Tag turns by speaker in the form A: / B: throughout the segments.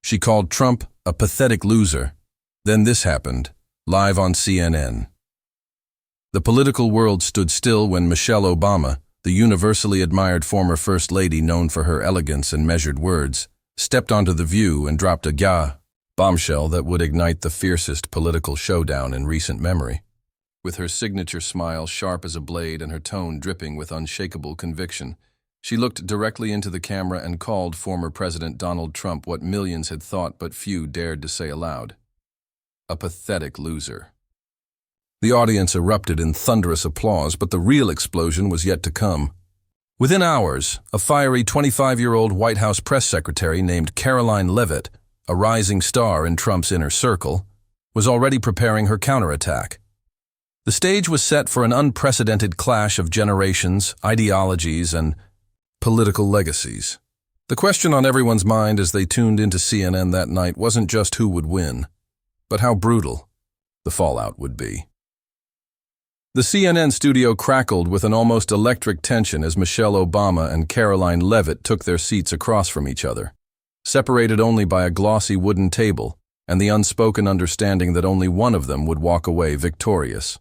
A: She called Trump a pathetic loser. Then this happened, live on CNN. The political world stood still when Michelle Obama, the universally admired former First Lady known for her elegance and measured words, stepped onto The View and dropped a bombshell that would ignite the fiercest political showdown in recent memory. With her signature smile sharp as a blade and her tone dripping with unshakable conviction, she looked directly into the camera and called former President Donald Trump what millions had thought but few dared to say aloud: a pathetic loser. The audience erupted in thunderous applause, but the real explosion was yet to come. Within hours, a fiery 25-year-old White House press secretary named Karoline Leavitt, a rising star in Trump's inner circle, was already preparing her counterattack. The stage was set for an unprecedented clash of generations, ideologies, and political legacies. The question on everyone's mind as they tuned into CNN that night wasn't just who would win, but how brutal the fallout would be. The CNN studio crackled with an almost electric tension as Michelle Obama and Karoline Leavitt took their seats across from each other, separated only by a glossy wooden table and the unspoken understanding that only one of them would walk away victorious.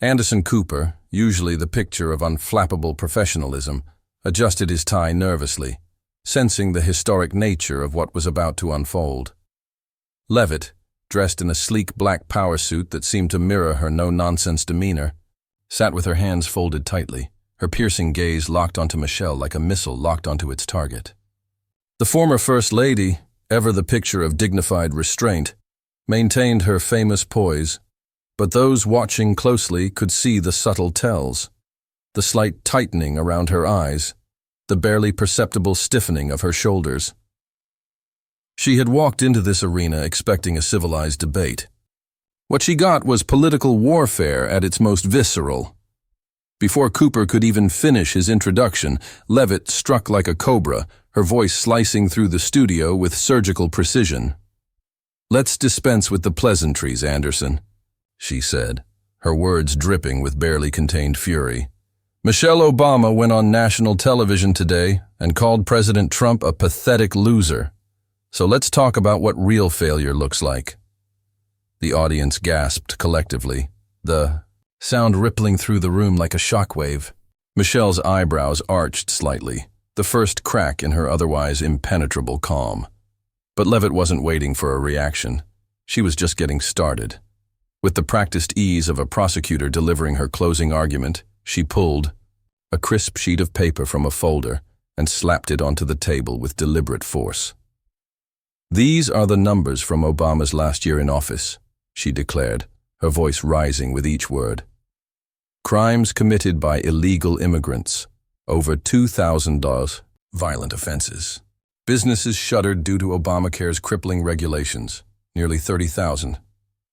A: Anderson Cooper, usually the picture of unflappable professionalism, adjusted his tie nervously, sensing the historic nature of what was about to unfold. Leavitt, dressed in a sleek black power suit that seemed to mirror her no-nonsense demeanor, sat with her hands folded tightly, her piercing gaze locked onto Michelle like a missile locked onto its target. The former First Lady, ever the picture of dignified restraint, maintained her famous poise, but those watching closely could see the subtle tells: the slight tightening around her eyes, the barely perceptible stiffening of her shoulders. She had walked into this arena expecting a civilized debate. What she got was political warfare at its most visceral. Before Cooper could even finish his introduction, Leavitt struck like a cobra, her voice slicing through the studio with surgical precision. "Let's dispense with the pleasantries, Anderson," she said, her words dripping with barely contained fury. "Michelle Obama went on national television today and called President Trump a pathetic loser. So let's talk about what real failure looks like." The audience gasped collectively, the sound rippling through the room like a shockwave. Michelle's eyebrows arched slightly, the first crack in her otherwise impenetrable calm. But Leavitt wasn't waiting for a reaction. She was just getting started. With the practiced ease of a prosecutor delivering her closing argument, she pulled a crisp sheet of paper from a folder and slapped it onto the table with deliberate force. "These are the numbers from Obama's last year in office," she declared, her voice rising with each word. "Crimes committed by illegal immigrants, over 2,000 violent offenses. Businesses shuttered due to Obamacare's crippling regulations, nearly 30,000.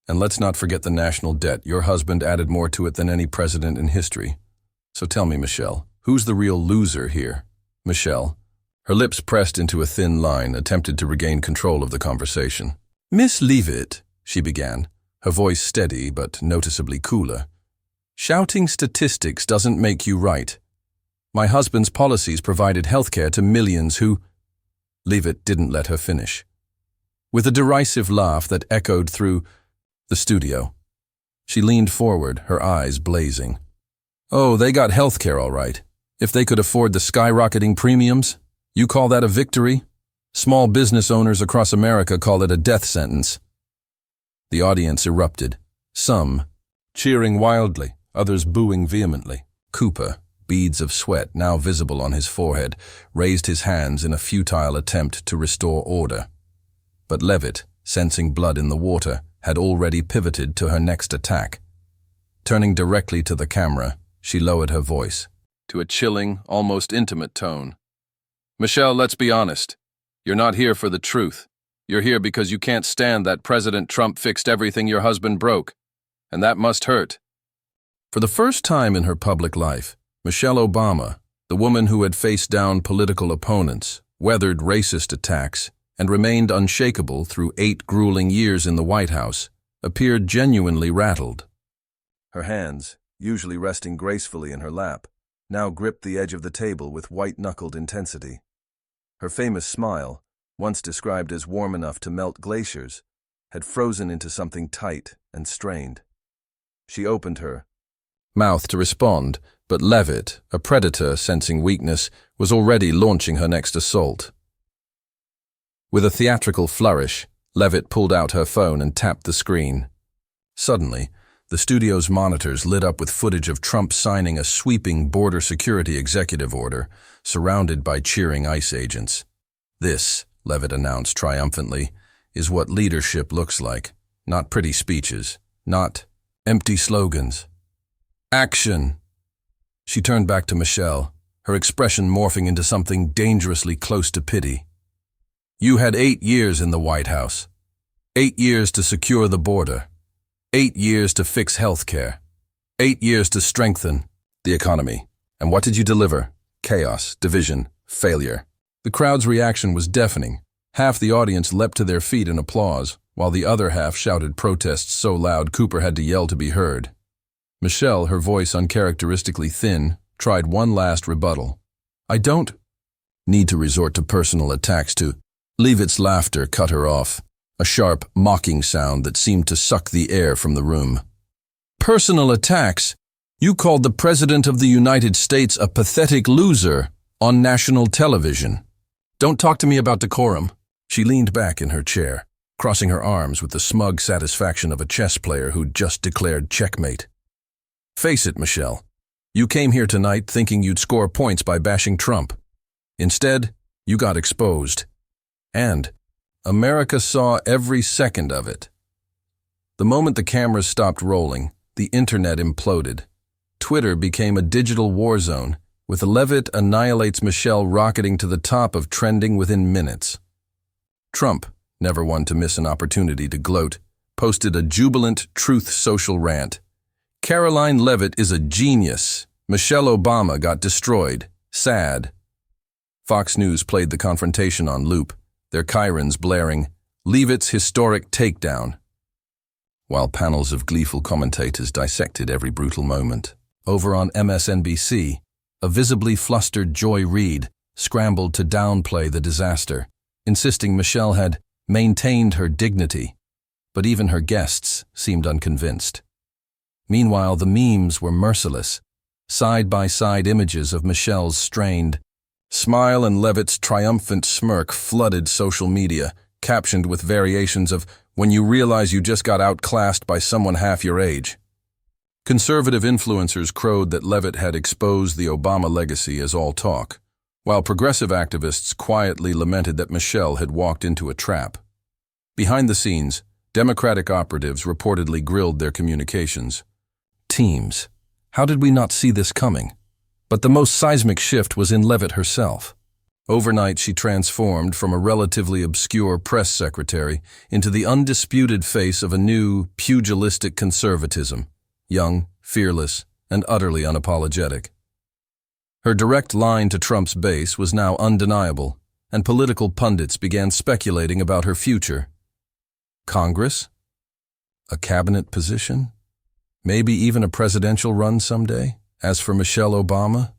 A: And let's not forget the national debt. Your husband added more to it than any president in history. So tell me, Michelle, who's the real loser here?" Michelle, her lips pressed into a thin line, attempted to regain control of the conversation. "Miss Leavitt," she began, her voice steady but noticeably cooler, "shouting statistics doesn't make you right. My husband's policies provided health care to millions who—" Leavitt didn't let her finish. With a derisive laugh that echoed through the studio, she leaned forward, her eyes blazing. "Oh, they got health care all right. If they could afford the skyrocketing premiums, you call that a victory? Small business owners across America call it a death sentence." The audience erupted, some cheering wildly, others booing vehemently. Cooper, beads of sweat now visible on his forehead, raised his hands in a futile attempt to restore order. But Leavitt, sensing blood in the water, had already pivoted to her next attack. Turning directly to the camera, she lowered her voice to a chilling, almost intimate tone. "Michelle, let's be honest. You're not here for the truth. You're here because you can't stand that President Trump fixed everything your husband broke. And that must hurt." For the first time in her public life, Michelle Obama, the woman who had faced down political opponents, weathered racist attacks, and remained unshakable through 8 grueling years in the White House, appeared genuinely rattled. Her hands, usually resting gracefully in her lap, now gripped the edge of the table with white-knuckled intensity. Her famous smile, once described as warm enough to melt glaciers, had frozen into something tight and strained. She opened her mouth to respond, but Leavitt, a predator sensing weakness, was already launching her next assault. With a theatrical flourish, Leavitt pulled out her phone and tapped the screen. Suddenly, the studio's monitors lit up with footage of Trump signing a sweeping border security executive order, surrounded by cheering ICE agents. "This," Leavitt announced triumphantly, "is what leadership looks like. Not pretty speeches, not empty slogans. Action!" She turned back to Michelle, her expression morphing into something dangerously close to pity. "You had 8 years in the White House. 8 years to secure the border. 8 years to fix health care. 8 years to strengthen the economy. And what did you deliver? Chaos, division, failure." The crowd's reaction was deafening. Half the audience leapt to their feet in applause, while the other half shouted protests so loud Cooper had to yell to be heard. Michelle, her voice uncharacteristically thin, tried one last rebuttal. "I don't need to resort to personal attacks to—" Leavitt's laughter cut her off, a sharp, mocking sound that seemed to suck the air from the room. "Personal attacks? You called the President of the United States a pathetic loser on national television. Don't talk to me about decorum." She leaned back in her chair, crossing her arms with the smug satisfaction of a chess player who'd just declared checkmate. "Face it, Michelle. You came here tonight thinking you'd score points by bashing Trump. Instead, you got exposed. And America saw every second of it." The moment the cameras stopped rolling, the internet imploded. Twitter became a digital war zone, with Leavitt annihilates Michelle rocketing to the top of trending within minutes. Trump, never one to miss an opportunity to gloat, posted a jubilant Truth Social rant. "Karoline Leavitt is a genius. Michelle Obama got destroyed. Sad." Fox News played the confrontation on loop, their chirons blaring, "Leavitt's historic takedown," while panels of gleeful commentators dissected every brutal moment. Over on MSNBC, a visibly flustered Joy Reid scrambled to downplay the disaster, insisting Michelle had maintained her dignity, but even her guests seemed unconvinced. Meanwhile, the memes were merciless, side-by-side images of Michelle's strained smile and Leavitt's triumphant smirk flooded social media, captioned with variations of "when you realize you just got outclassed by someone half your age." Conservative influencers crowed that Leavitt had exposed the Obama legacy as all talk, while progressive activists quietly lamented that Michelle had walked into a trap. Behind the scenes, Democratic operatives reportedly grilled their communications. Teams. How did we not see this coming? But the most seismic shift was in Leavitt herself. Overnight, she transformed from a relatively obscure press secretary into the undisputed face of a new, pugilistic conservatism, young, fearless, and utterly unapologetic. Her direct line to Trump's base was now undeniable, and political pundits began speculating about her future. Congress? A cabinet position? Maybe even a presidential run someday? As for Michelle Obama,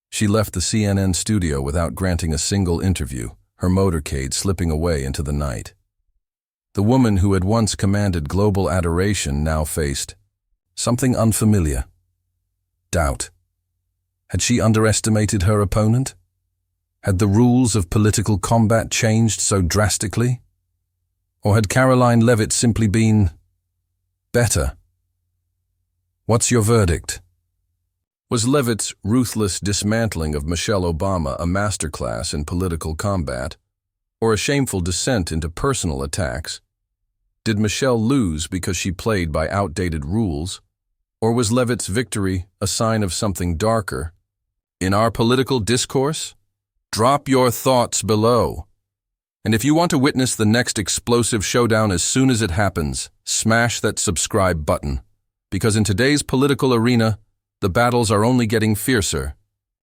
A: she left the CNN studio without granting a single interview, her motorcade slipping away into the night. The woman who had once commanded global adoration now faced something unfamiliar. Doubt. Had she underestimated her opponent? Had the rules of political combat changed so drastically? Or had Karoline Leavitt simply been better? What's your verdict? Was Leavitt's ruthless dismantling of Michelle Obama a masterclass in political combat, or a shameful descent into personal attacks? Did Michelle lose because she played by outdated rules, or was Leavitt's victory a sign of something darker? In our political discourse? Drop your thoughts below. And if you want to witness the next explosive showdown as soon as it happens, smash that subscribe button, because in today's political arena, the battles are only getting fiercer.